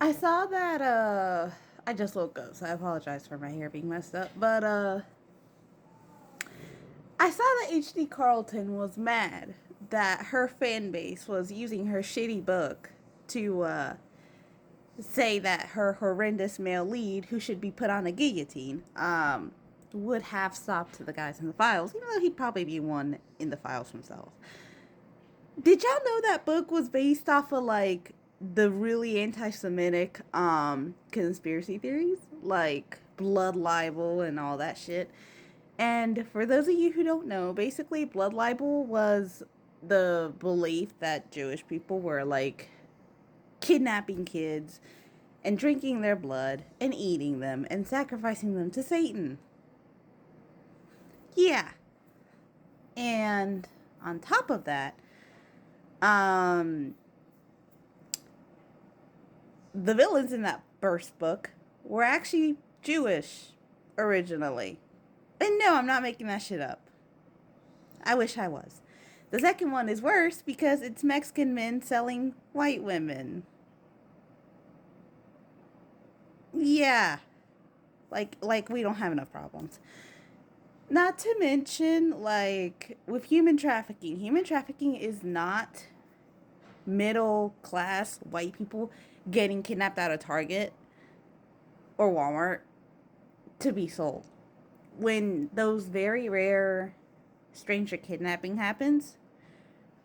I saw that, I just woke up, so I apologize for my hair being messed up. But, I saw that HD Carlton was mad that her fan base was using her shitty book to, say that her horrendous male lead, who should be put on a guillotine, would have stopped the guys in the files, even though he'd probably be one in the files himself. Did y'all know that book was based off of like the really anti-Semitic conspiracy theories, like blood libel and all that shit? And for those of you who don't know, basically blood libel was the belief that Jewish people were like kidnapping kids and drinking their blood and eating them and sacrificing them to Satan. Yeah. And on top of that, um the villains in that first book were actually Jewish originally. And no, I'm not making that shit up. I wish I was. The second one is worse because it's Mexican men selling white women. Yeah. Like we don't have enough problems. Not to mention, like, with human trafficking. Human trafficking is not middle class white people getting kidnapped out of Target or Walmart to be sold. When those very rare stranger kidnapping happens,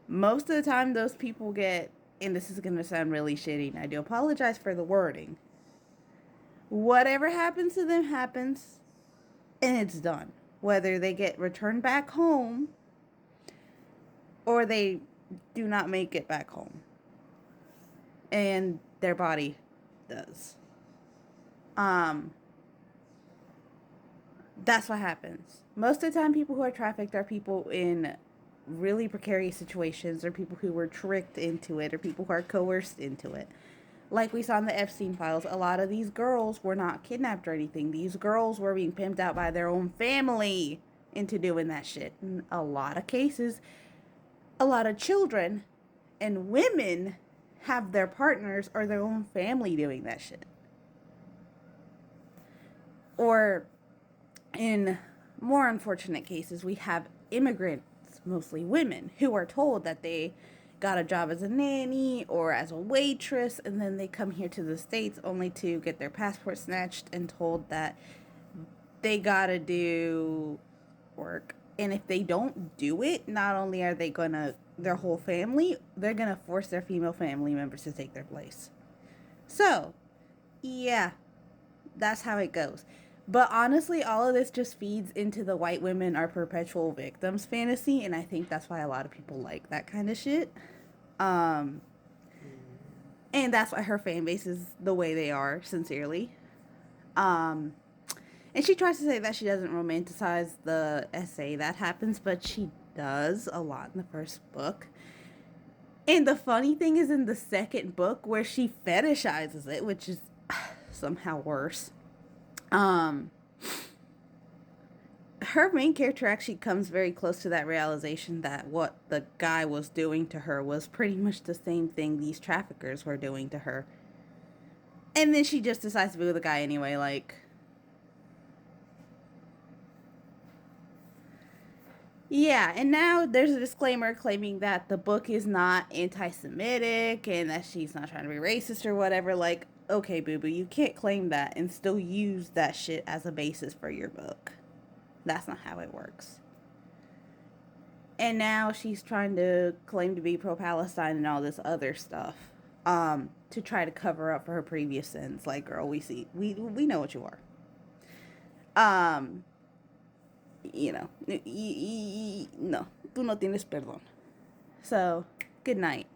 most of the time those people get, and this is going to sound really shitty, and I do apologize for the wording. Whatever happens to them happens, and it's done. Whether they get returned back home or they do not make it back home. And their body does. Um, that's what happens. Most of the time, people who are trafficked are people in really precarious situations, or people who were tricked into it, or people who are coerced into it. Like we saw in the Epstein files, a lot of these girls were not kidnapped or anything. These girls were being pimped out by their own family into doing that shit. In a lot of cases, a lot of children and women have their partners or their own family doing that shit. Or in more unfortunate cases, we have immigrants, mostly women, who are told that they got a job as a nanny or as a waitress, and then they come here to the States only to get their passport snatched and told that they gotta do work. And if they don't do it, not only are they gonna, their whole family, they're gonna force their female family members to take their place. So, yeah, that's how it goes. But honestly, all of this just feeds into the white women are perpetual victims fantasy, and I think that's why a lot of people like that kind of shit. Um, and that's why her fan base is the way they are, sincerely. Um, and she tries to say that she doesn't romanticize the essay that happens, but she does a lot in the first book. And the funny thing is in the second book where she fetishizes it, which is somehow worse. Um, her main character actually comes very close to that realization that what the guy was doing to her was pretty much the same thing these traffickers were doing to her. And then she just decides to be with the guy anyway, like. Yeah, and now there's a disclaimer claiming that the book is not anti Semitic and that she's not trying to be racist or whatever. Like, okay, boo boo, you can't claim that and still use that shit as a basis for your book. That's not how it works. And now she's trying to claim to be pro Palestine and all this other stuff. To try to cover up for her previous sins. Like, girl, we know what you are. Um, you know, no, tú no tienes perdón. So, good night.